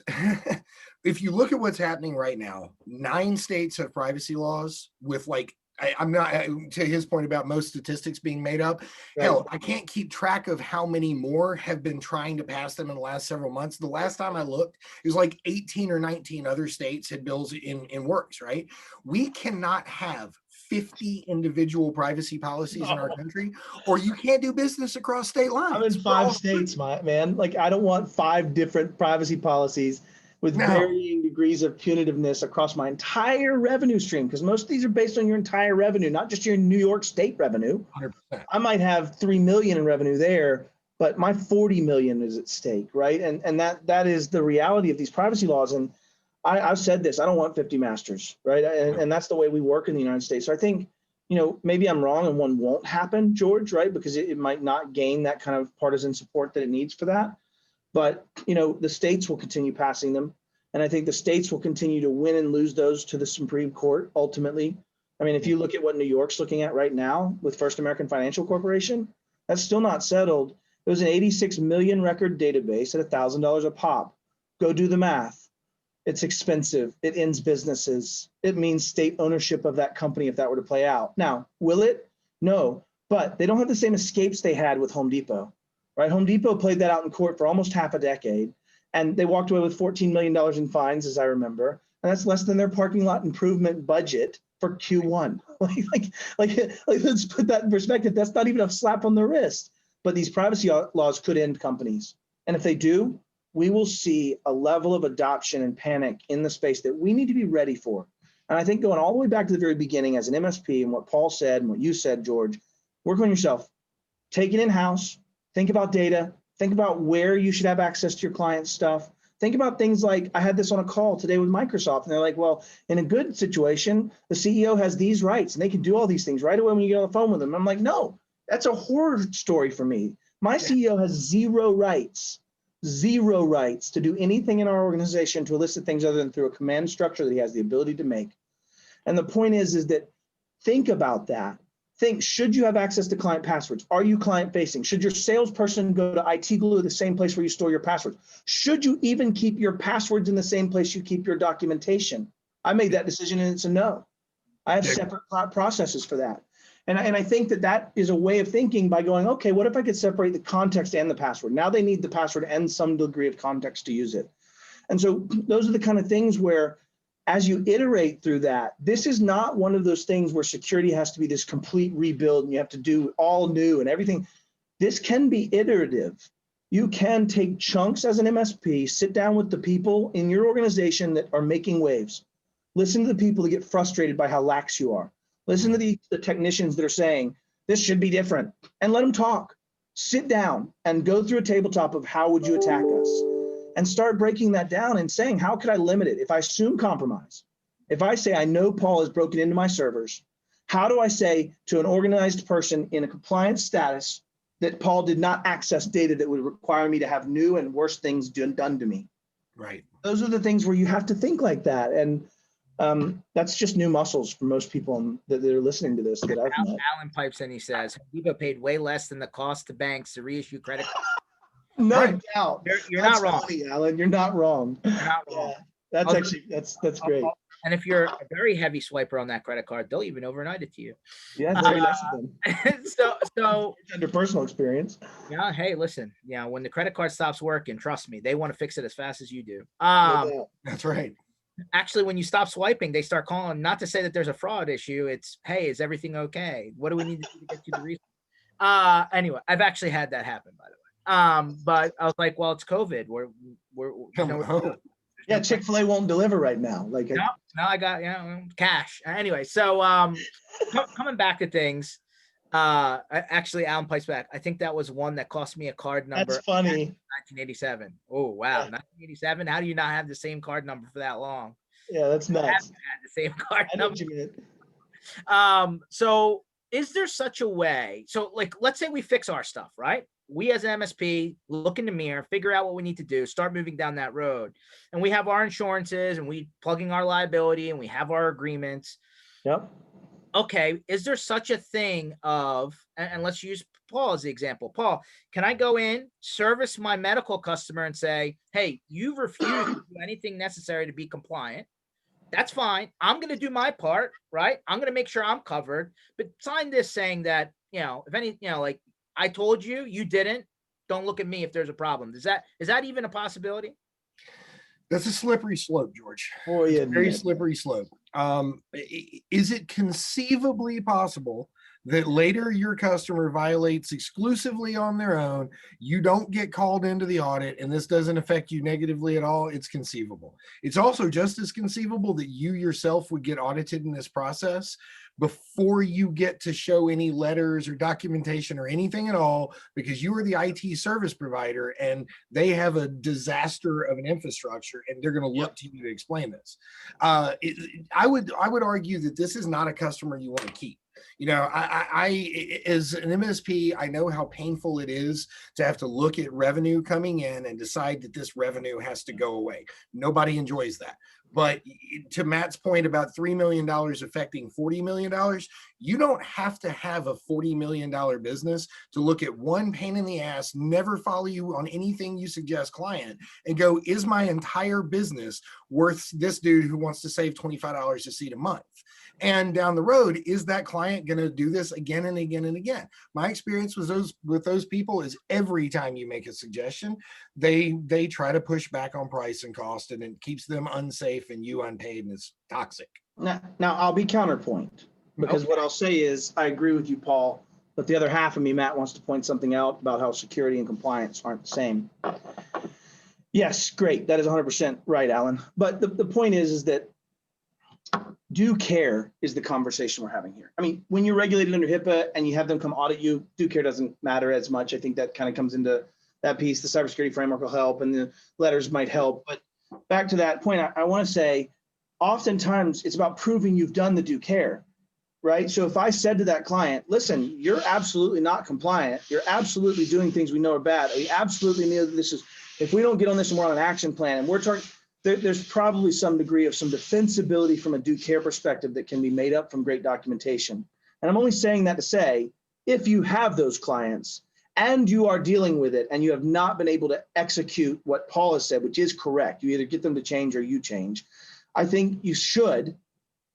if you look at what's happening right now, 9 states have privacy laws with I'm not, to his point about most statistics being made up. Right. Hell, I can't keep track of how many more have been trying to pass them in the last several months. The last time I looked, it was like 18 or 19 other states had bills in works, right? We cannot have 50 individual privacy policies in our country, or you can't do business across state lines. I'm in 5 states, man. Like, I don't want 5 different privacy policies with varying degrees of punitiveness across my entire revenue stream, because most of these are based on your entire revenue, not just your New York State revenue. 100%. I might have 3 million in revenue there, but my 40 million is at stake, right? And that is the reality of these privacy laws. And I've said this, I don't want 50 masters, right? And that's the way we work in the United States. So I think, maybe I'm wrong and one won't happen, George, right? Because it might not gain that kind of partisan support that it needs for that. But, the states will continue passing them. And I think the states will continue to win and lose those to the Supreme Court, ultimately. I mean, if you look at what New York's looking at right now with First American Financial Corporation, that's still not settled. It was an 86 million record database at $1,000 a pop. Go do the math. It's expensive. It ends businesses. It means state ownership of that company if that were to play out. Now, will it? No, but they don't have the same escapes they had with Home Depot, right? Home Depot played that out in court for almost half a decade, and they walked away with $14 million in fines, as I remember, and that's less than their parking lot improvement budget for Q1. Let's put that in perspective. That's not even a slap on the wrist, but these privacy laws could end companies. And if they do, we will see a level of adoption and panic in the space that we need to be ready for. And I think going all the way back to the very beginning as an MSP and what Paul said and what you said, George, work on yourself, take it in-house, think about data, think about where you should have access to your client's stuff. Think about things like, I had this on a call today with Microsoft, and they're like, well, in a good situation, the CEO has these rights and they can do all these things right away when you get on the phone with them. I'm like, no, that's a horror story for me. My CEO has zero rights to do anything in our organization to elicit things other than through a command structure that he has the ability to make. And the point is that think about that. Think, should you have access to client passwords? Are you client facing? Should your salesperson go to IT Glue, the same place where you store your passwords? Should you even keep your passwords in the same place you keep your documentation? I made that decision and it's a no. I have separate processes for that. And I think that is a way of thinking by going, okay, what if I could separate the context and the password? Now they need the password and some degree of context to use it. And so those are the kind of things where, as you iterate through that, this is not one of those things where security has to be this complete rebuild and you have to do all new and everything. This can be iterative. You can take chunks as an MSP, sit down with the people in your organization that are making waves. Listen to the people that get frustrated by how lax you are. Listen to the technicians that are saying, this should be different, and let them talk. Sit down and go through a tabletop of how would you attack us, and start breaking that down and saying, how could I limit it? If I assume compromise, if I say, I know Paul has broken into my servers, how do I say to an organized person in a compliance status that Paul did not access data that would require me to have new and worse things done to me? Right. Those are the things where you have to think like that. And that's just new muscles for most people that are listening to this that I've met. Alan pipes in, he says, Home Depot paid way less than the cost to banks to reissue credit cards. No doubt. You're not wrong, funny, Alan. You're not wrong. You're not wrong. Yeah, that's actually that's great. And if you're a very heavy swiper on that credit card, they'll even overnight it to you. Yeah, very nice of them. So under personal experience. Yeah, hey, listen, when the credit card stops working, trust me, they want to fix it as fast as you do. That's right. Actually, when you stop swiping, they start calling, not to say that there's a fraud issue. It's, hey, is everything okay? What do we need to do to get you the refund? Anyway, I've actually had that happen, by the way. But I was like, well, it's COVID. Yeah, Chick-fil-A won't deliver right now. Like, no, I got cash. Anyway, so coming back to things, actually, Alan pipes back. I think that was one that cost me a card number. That's funny. 1987. Oh wow, yeah. 1987. How do you not have the same card number for that long? Yeah, that's nuts. I haven't had the same card number. What you meant. So is there such a way? So, like, let's say we fix our stuff, right? We as an MSP look in the mirror, figure out what we need to do, start moving down that road, and we have our insurances, and we plugging our liability, and we have our agreements. Yep. Okay, is there such a thing of, and let's use Paul as the example. Paul, can I go in, service my medical customer and say, hey, you've refused to do anything necessary to be compliant. That's fine. I'm going to do my part, right? I'm going to make sure I'm covered, but sign this saying that, if any, like I told you, you didn't, don't look at me if there's a problem. Is that even a possibility? That's a slippery slope, George. Oh, yeah. Very slippery slope. Is it conceivably possible that later your customer violates exclusively on their own, you don't get called into the audit, and this doesn't affect you negatively at all? It's conceivable. It's also just as conceivable that you yourself would get audited in this process before you get to show any letters or documentation or anything at all, because you are the IT service provider and they have a disaster of an infrastructure and they're going to look to you to explain this. I would argue that this is not a customer you want to keep. You know, I as an MSP, I know how painful it is to have to look at revenue coming in and decide that this revenue has to go away. Nobody enjoys that. But to Matt's point about $3 million affecting $40 million, you don't have to have a $40 million business to look at one pain in the ass, never follow you on anything you suggest client and go, is my entire business worth this dude who wants to save $25 a seat a month? And down the road, is that client going to do this again and again and again? My experience with those people is every time you make a suggestion, they try to push back on price and cost, and it keeps them unsafe and you unpaid, and it's toxic. Now I'll be counterpoint, because what I'll say is I agree with you, Paul, but the other half of me, Matt, wants to point something out about how security and compliance aren't the same. Yes, great. That is 100% right, Alan. But the point is that due care is the conversation we're having here. I mean, when you're regulated under HIPAA and you have them come audit you, due care doesn't matter as much. I think that kind of comes into that piece. The cybersecurity framework will help and the letters might help. But back to that point, I want to say, oftentimes it's about proving you've done the due care, right? So if I said to that client, listen, you're absolutely not compliant. You're absolutely doing things we know are bad. We absolutely know that this is, if we don't get on this and we're on an action plan and we're talking, there's probably some degree of some defensibility from a due care perspective that can be made up from great documentation. And I'm only saying that to say, if you have those clients and you are dealing with it and you have not been able to execute what Paul has said, which is correct, you either get them to change or you change, I think you should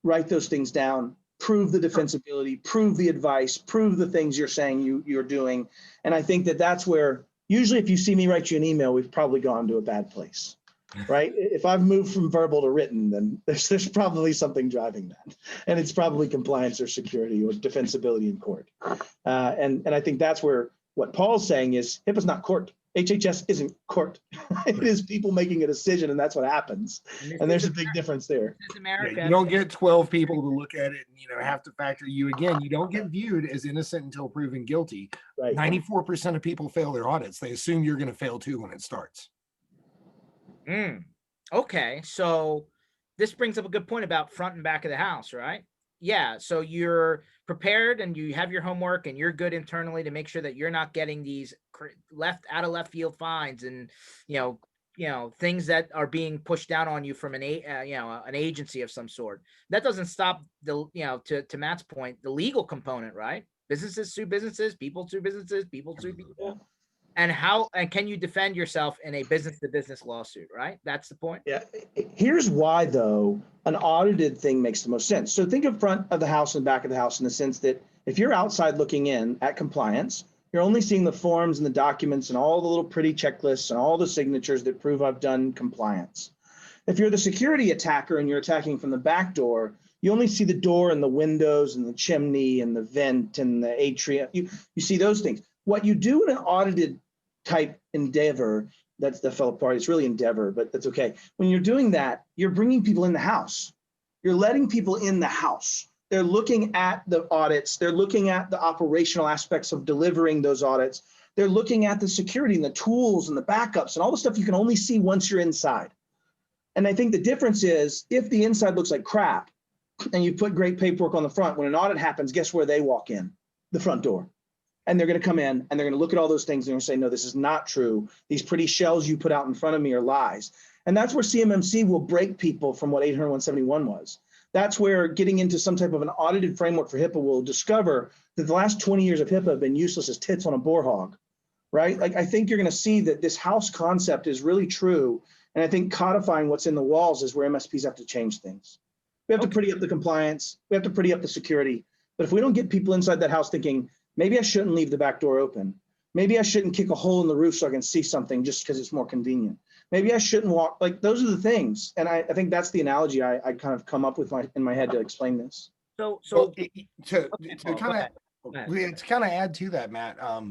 write those things down, prove the defensibility, prove the advice, prove the things you're saying you're doing. And I think that that's where, usually if you see me write you an email, we've probably gone to a bad place. Right? If I've moved from verbal to written, then there's probably something driving that. And it's probably compliance or security or defensibility in court. And I think that's where what Paul's saying is HIPAA's not court. HHS isn't court. It is people making a decision, and that's what happens. And there's a big difference there. Yeah, you don't get 12 people to look at it and have to factor you again. You don't get viewed as innocent until proven guilty. Right. 94% of people fail their audits. They assume you're going to fail too when it starts. Okay, so this brings up a good point about front and back of the house, right? Yeah, so you're prepared and you have your homework and you're good internally to make sure that you're not getting these left field fines and things that are being pushed down on you from an agency of some sort. That doesn't stop the to Matt's point, the legal component, right? Businesses sue businesses, people sue businesses, people sue people. And can you defend yourself in a business-to-business lawsuit, right? That's the point. Yeah. Here's why, though, an audited thing makes the most sense. So think of front of the house and back of the house in the sense that if you're outside looking in at compliance, you're only seeing the forms and the documents and all the little pretty checklists and all the signatures that prove I've done compliance. If you're the security attacker and you're attacking from the back door, you only see the door and the windows and the chimney and the vent and the atrium. You see those things. What you do in an audited type endeavor, that fell apart. It's really endeavor, but that's okay. When you're doing that, you're bringing people in the house. You're letting people in the house. They're looking at the audits. They're looking at the operational aspects of delivering those audits. They're looking at the security and the tools and the backups and all the stuff you can only see once you're inside. And I think the difference is if the inside looks like crap and you put great paperwork on the front, when an audit happens, guess where they walk in? The front door. And they're going to come in and they're going to look at all those things and they're going to say, no, this is not true. These pretty shells you put out in front of me are lies. And that's where CMMC will break people from what 800-171 was. That's where getting into some type of an audited framework for HIPAA will discover that the last 20 years of HIPAA have been useless as tits on a boar hog, right? Like, I think you're going to see that this house concept is really true. And I think codifying what's in the walls is where MSPs have to change things. We have to pretty up the compliance. We have to pretty up the security. But if we don't get people inside that house thinking, maybe I shouldn't leave the back door open. Maybe I shouldn't kick a hole in the roof so I can see something just because it's more convenient. maybe I shouldn't walk. Like those are the things. And I think that's the analogy I kind of come up with in my head to explain this. So Well, okay, to Paul, go ahead. to kind of add to that, Matt, a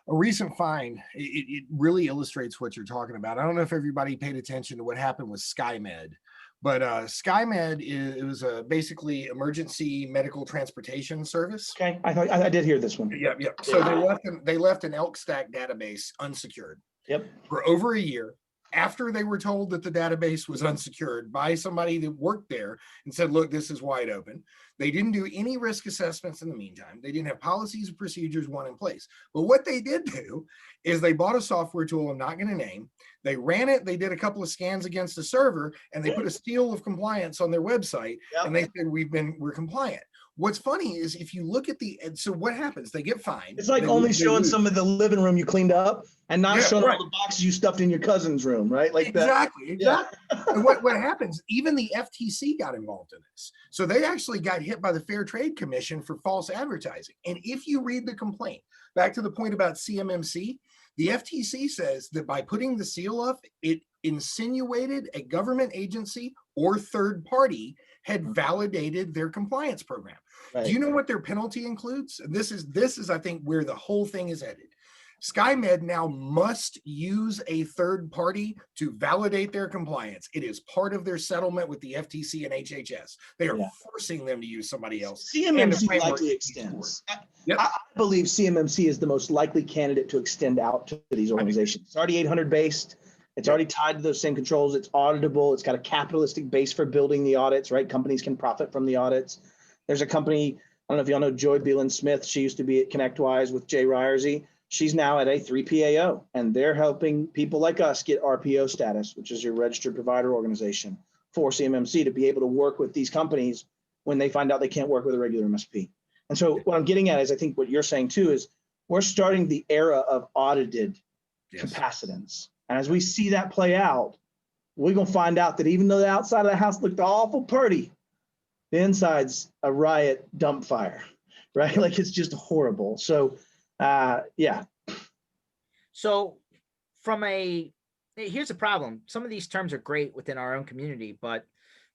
recent find, it really illustrates what you're talking about. I don't know if everybody paid attention to what happened with SkyMed, but SkyMed it was a basically emergency medical transportation service. Okay, I did hear this one. Yep. So they left an elk stack database unsecured. Yep. For over a year, after they were told that the database was unsecured by somebody that worked there and said, look, this is wide open. They didn't do any risk assessments in the meantime. They didn't have policies and procedures one in place. But what they did do is they bought a software tool I'm not going to name. They ran it. They did a couple of scans against the server, and they put a seal of compliance on their website. Yep. And they said, we're compliant. What's funny is if you look at so what happens? They get fined. It's like only showing some of the living room you cleaned up and not showing all the boxes you stuffed in your cousin's room, right? Like exactly. Yeah. And what happens? Even the FTC got involved in this. So they actually got hit by the Fair Trade Commission for false advertising. And if you read the complaint, back to the point about CMMC, the FTC says that by putting the seal up, it insinuated a government agency or third party had validated their compliance program. Right. Do you know what their penalty includes? And this is, I think, where the whole thing is headed. SkyMed now must use a third party to validate their compliance. It is part of their settlement with the FTC and HHS. They are forcing them to use somebody else. CMMC likely extends. Yep. I believe CMMC is the most likely candidate to extend out to these organizations. It's already 800 based. It's already tied to those same controls. It's auditable. It's got a capitalistic base for building the audits, right? Companies can profit from the audits. There's a company, I don't know if y'all know Joy Beelan-Smith. She used to be at ConnectWise with Jay Ryersey. She's now at a 3PAO, and they're helping people like us get RPO status, which is your registered provider organization, for CMMC to be able to work with these companies when they find out they can't work with a regular MSP. And so what I'm getting at is I think what you're saying too is we're starting the era of audited capacitance. And as we see that play out, we're going to find out that even though the outside of the house looked awful pretty, the inside's a riot dump fire, right? Like it's just horrible. So, yeah. So here's the problem. Some of these terms are great within our own community, but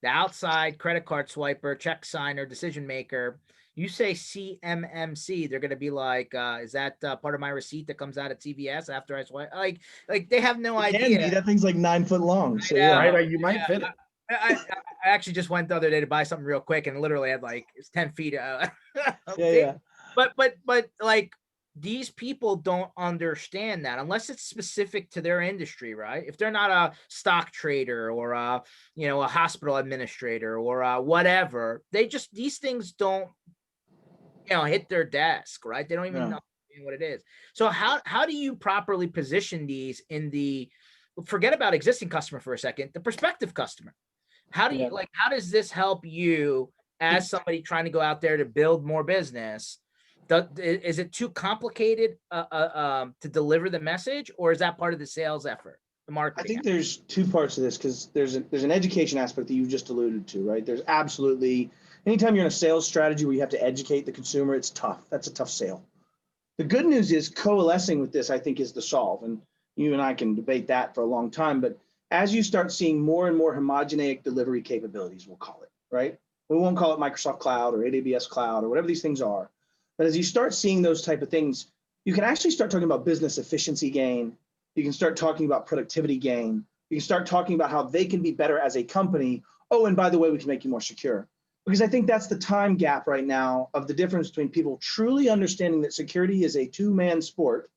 the outside credit card swiper, check signer, decision maker, you say CMMC, they're going to be like, is that part of my receipt that comes out at CVS after I swipe? Like they have no idea. That thing's like 9 foot long. So right, you might fit it. I actually just went the other day to buy something real quick and literally had like it's 10 feet. But like these people don't understand that unless it's specific to their industry, right? If they're not a stock trader or a hospital administrator or whatever, these things don't hit their desk, right? They don't even know what it is. So how do you properly position these forget about existing customer for a second, the prospective customer? How do you how does this help you as somebody trying to go out there to build more business? Is it too complicated to deliver the message, or is that part of the sales effort, the marketing? I think there's two parts of this because there's an education aspect that you just alluded to, right? There's absolutely, anytime you're in a sales strategy where you have to educate the consumer, it's tough. That's a tough sale. The good news is coalescing with this, I think, is the solve. And you and I can debate that for a long time. But as you start seeing more and more homogeneic delivery capabilities, we'll call it, right? We won't call it Microsoft Cloud or AWS Cloud or whatever these things are. But as you start seeing those type of things, you can actually start talking about business efficiency gain. You can start talking about productivity gain. You can start talking about how they can be better as a company. Oh, and by the way, we can make you more secure. Because I think that's the time gap right now of the difference between people truly understanding that security is a two-man sport.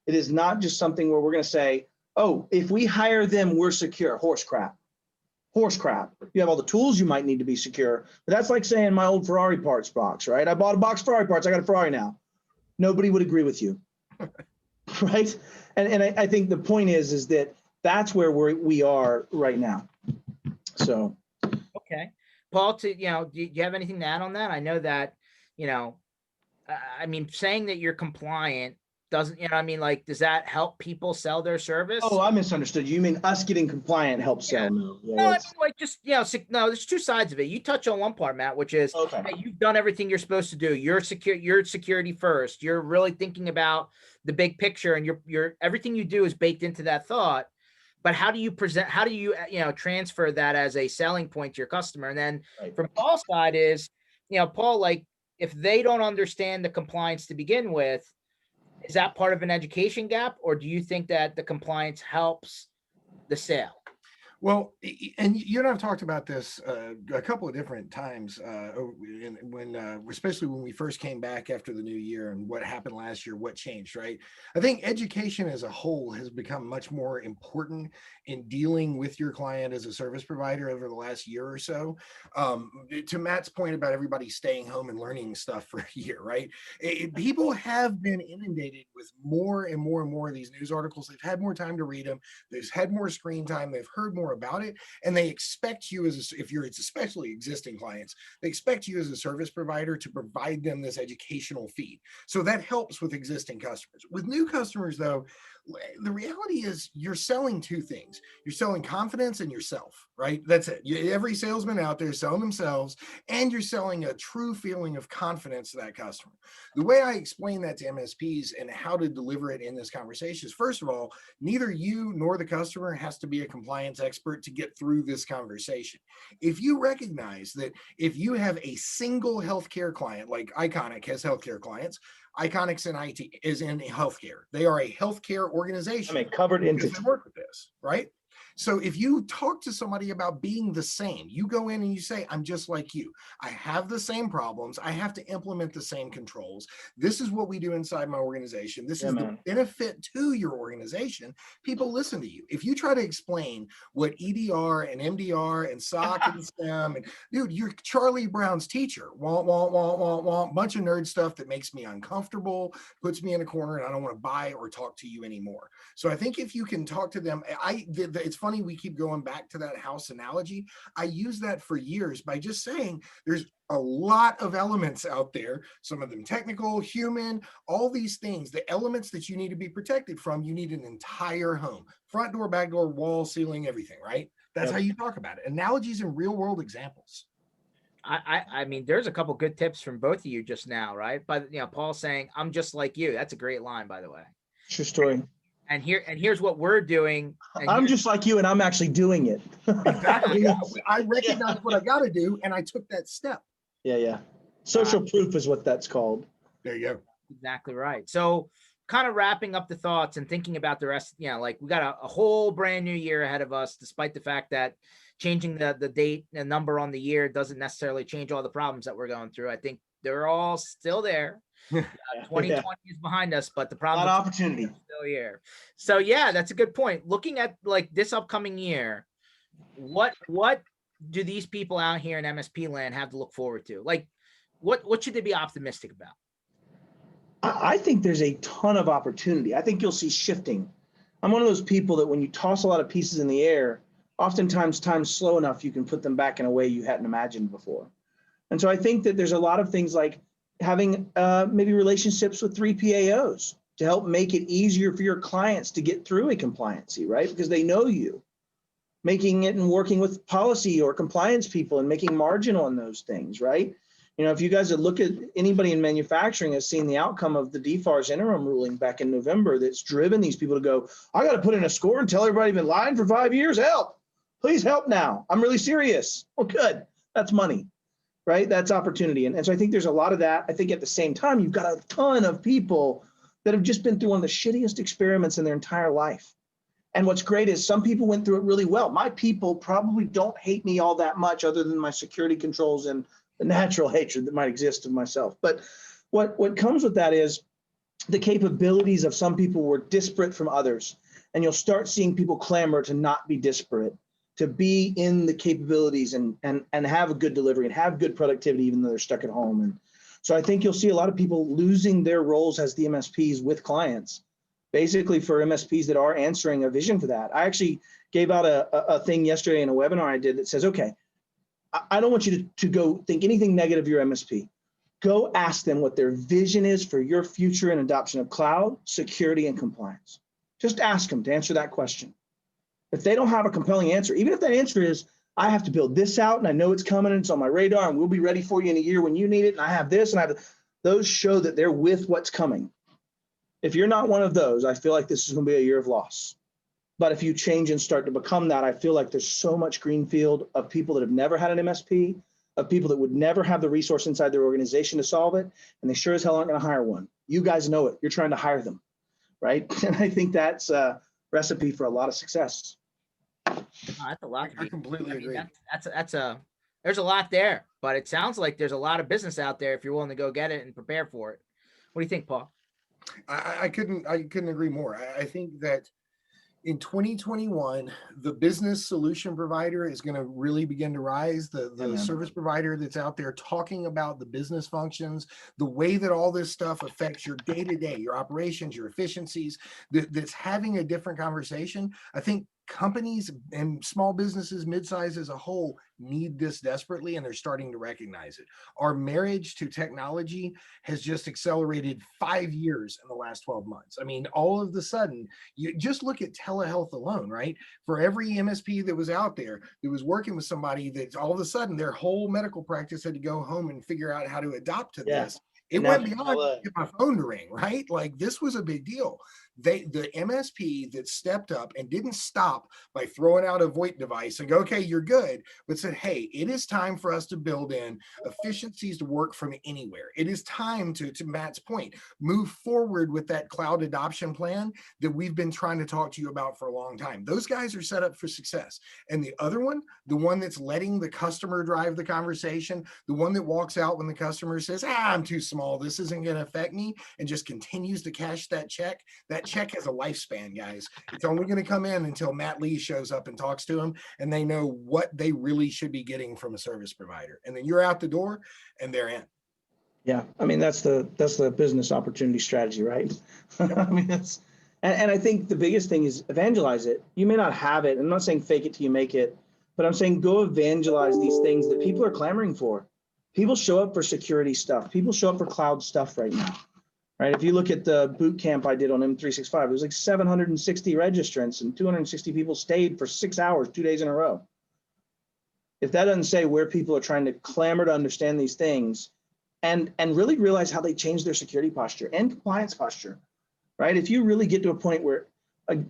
It is not just something where we're going to say, oh, if we hire them, we're secure. Horse crap. You have all the tools you might need to be secure. But that's like saying my old Ferrari parts box, right? I bought a box of Ferrari parts. I got a Ferrari now. Nobody would agree with you, right? And I think the point is that that's where we are right now. So. Okay. Paul, do you have anything to add on that? I know that, saying that you're compliant doesn't, does that help people sell their service? Oh, I misunderstood. You mean us getting compliant helps sell? No, there's two sides of it. You touch on one part, Matt, which is hey, you've done everything you're supposed to do. You're security first. You're really thinking about the big picture, and you're everything you do is baked into that thought. but how do you present, how do you, transfer that as a selling point to your customer? And then Right. from Paul's side is, Paul, like if they don't understand the compliance to begin with, is that part of an education gap, or do you think that the compliance helps the sale? Well, and you and I've talked about this a couple of different times especially when we first came back after the new year and what happened last year, what changed, right? I think education as a whole has become much more important in dealing with your client as a service provider over the last year or so. To Matt's point about everybody staying home and learning stuff for a year, right? People have been inundated with more and more and more of these news articles. They've had more time to read them. They've had more screen time. They've heard more about it, and they expect you it's especially existing clients, they expect you as a service provider to provide them this educational feed. So that helps with existing customers. With new customers though, the reality is you're selling two things. You're selling confidence and yourself, right? That's it. Every salesman out there is selling themselves, and you're selling a true feeling of confidence to that customer. The way I explain that to MSPs and how to deliver it in this conversation is, first of all, neither you nor the customer has to be a compliance expert to get through this conversation. If you recognize that if you have a single healthcare client, like Iconic has healthcare clients, Iconic's in IT is in healthcare. They are a healthcare organization. I mean, covered entity. Because they work with this, right? So if you talk to somebody about being the same, you go in and you say, I'm just like you. I have the same problems. I have to implement the same controls. This is what we do inside my organization. This is the benefit to your organization. People listen to you. If you try to explain what EDR and MDR and SOC and STEM, and dude, you're Charlie Brown's teacher. Bunch of nerd stuff that makes me uncomfortable, puts me in a corner, and I don't want to buy or talk to you anymore. So I think if you can talk to them, it's funny we keep going back to that house analogy. I use that for years by just saying there's a lot of elements out there, some of them technical, human, all these things, the elements that you need to be protected from. You need an entire home, front door, back door, wall, ceiling, everything, right? That's how you talk about it. Analogies and real world examples. I mean, there's a couple good tips from both of you just now, right? But Paul saying, I'm just like you. That's a great line, by the way. True story. And here's what we're doing. I'm just like you, and I'm actually doing it. Exactly. I recognize what I got to do, and I took that step. Yeah. Social proof is what that's called. There you go. Exactly right. So kind of wrapping up the thoughts and thinking about the rest, like we got a whole brand new year ahead of us, despite the fact that changing the date and number on the year doesn't necessarily change all the problems that we're going through. I think they're all still there. 2020 is behind us, but the problem is still here. So yeah, that's a good point. Looking at like this upcoming year, what do these people out here in MSP land have to look forward to? Like, what should they be optimistic about? I think there's a ton of opportunity. I think you'll see shifting. I'm one of those people that when you toss a lot of pieces in the air, oftentimes time's slow enough you can put them back in a way you hadn't imagined before. And so I think that there's a lot of things like having maybe relationships with 3PAOs to help make it easier for your clients to get through a compliancy, right? Because they know you. Making it and working with policy or compliance people and making margin on those things, right? If you guys look at anybody in manufacturing has seen the outcome of the DFARS interim ruling back in November that's driven these people to go, I got to put in a score and tell everybody I've been lying for 5 years. Help, please help now. I'm really serious. Well, good. That's money, right? That's opportunity. And so I think there's a lot of that. I think at the same time, you've got a ton of people that have just been through one of the shittiest experiments in their entire life. And what's great is some people went through it really well. My people probably don't hate me all that much other than my security controls and the natural hatred that might exist of myself. But what comes with that is the capabilities of some people were disparate from others. And you'll start seeing people clamor to not be disparate, to be in the capabilities and have a good delivery and have good productivity, even though they're stuck at home. And so I think you'll see a lot of people losing their roles as the MSPs with clients, basically for MSPs that are answering a vision for that. I actually gave out a thing yesterday in a webinar I did that says, okay, I don't want you to go think anything negative of your MSP. Go ask them what their vision is for your future and adoption of cloud, security, and compliance. Just ask them to answer that question. If they don't have a compelling answer, even if that answer is, I have to build this out and I know it's coming and it's on my radar and we'll be ready for you in a year when you need it and I have this and I have, those show that they're with what's coming. If you're not one of those, I feel like this is going to be a year of loss. But if you change and start to become that, I feel like there's so much greenfield of people that have never had an MSP, of people that would never have the resource inside their organization to solve it, and they sure as hell aren't going to hire one. You guys know it. You're trying to hire them, right? And I think that's a recipe for a lot of success. Oh, that's a lot. I completely agree. There's a lot there, but it sounds like there's a lot of business out there if you're willing to go get it and prepare for it. What do you think, Paul? I couldn't agree more. I think that in 2021, the business solution provider is going to really begin to rise. The service provider that's out there talking about the business functions, the way that all this stuff affects your day-to-day, your operations, your efficiencies, that's having a different conversation. I think companies and small businesses, mid-size as a whole, need this desperately, and they're starting to recognize it. Our marriage to technology has just accelerated 5 years in the last 12 months. I mean, all of the sudden, you just look at telehealth alone, right? For every MSP that was out there that was working with somebody, that all of a sudden their whole medical practice had to go home and figure out how to adopt to this. It went beyond get my phone to ring, right? Like, this was a big deal. The MSP that stepped up and didn't stop by throwing out a VoIP device and go, okay, you're good, but said, hey, it is time for us to build in efficiencies to work from anywhere. It is time to Matt's point, move forward with that cloud adoption plan that we've been trying to talk to you about for a long time. Those guys are set up for success. And the other one, the one that's letting the customer drive the conversation, the one that walks out when the customer says, I'm too small, this isn't going to affect me, and just continues to cash that check. That check has a lifespan, guys. It's only going to come in until Matt Lee shows up and talks to them, and they know what they really should be getting from a service provider. And then you're out the door and they're in. Yeah, I mean, that's the business opportunity strategy, right? I mean, and I think the biggest thing is evangelize it. You may not have it. I'm not saying fake it till you make it, but I'm saying go evangelize these things that people are clamoring for. People show up for security stuff. People show up for cloud stuff right now, right? If you look at the boot camp I did on M365, it was like 760 registrants and 260 people stayed for 6 hours, 2 days in a row. If that doesn't say where people are trying to clamor to understand these things and really realize how they change their security posture and compliance posture, right? If you really get to a point where,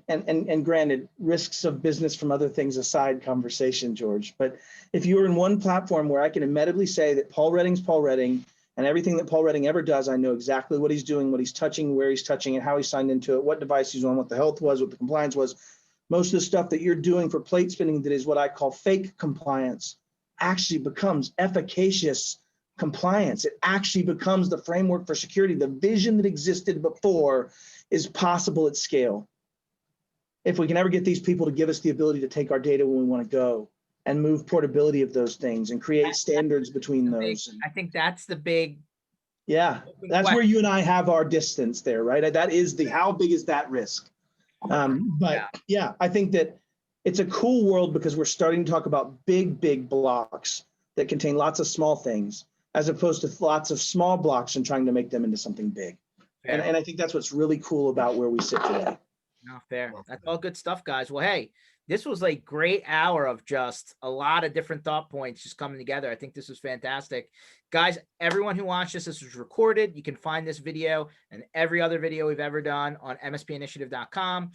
and granted, risks of business from other things aside conversation, George, but if you were in one platform where I can immediately say that Paul Redding's Paul Redding, and everything that Paul Redding ever does, I know exactly what he's doing, what he's touching, where he's touching it, how he signed into it, what device he's on, what the health was, what the compliance was. Most of the stuff that you're doing for plate spinning that is what I call fake compliance actually becomes efficacious compliance. It actually becomes the framework for security. The vision that existed before is possible at scale. If we can ever get these people to give us the ability to take our data when we want to go and move portability of those things and create standards between those. I think that's the big. Yeah, that's where you and I have our distance there, right? That is how big is that risk? But yeah, I think that it's a cool world because we're starting to talk about big blocks that contain lots of small things, as opposed to lots of small blocks and trying to make them into something big. And I think that's what's really cool about where we sit today. No, fair. That's all good stuff, guys. Well, hey, this was a great hour of just a lot of different thought points just coming together. I think this was fantastic. Guys, everyone who watched this was recorded. You can find this video and every other video we've ever done on mspinitiative.com.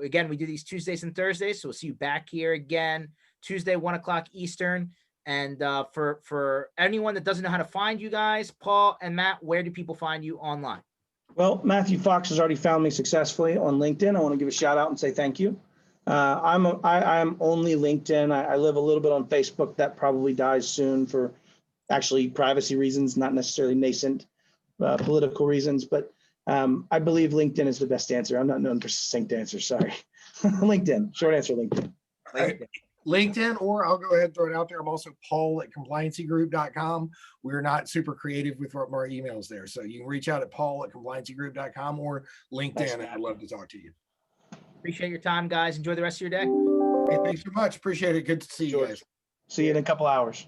Again, we do these Tuesdays and Thursdays, so we'll see you back here again, Tuesday, 1 o'clock Eastern. And for anyone that doesn't know how to find you guys, Paul and Matt, where do people find you online? Well, Matthew Fox has already found me successfully on LinkedIn. I want to give a shout out and say thank you. I'm only LinkedIn. I live a little bit on Facebook. That probably dies soon for actually privacy reasons, not necessarily nascent political reasons. But I believe LinkedIn is the best answer. I'm not known for succinct answers. Sorry. LinkedIn. Short answer, LinkedIn. LinkedIn, or I'll go ahead and throw it out there. I'm also Paul at compliancygroup.com. We're not super creative with our emails there. So you can reach out at Paul at compliancygroup.com or LinkedIn. And I'd love to talk to you. Appreciate your time, guys. Enjoy the rest of your day. Hey, thanks so much. Appreciate it. Good to see you guys. See you in a couple hours.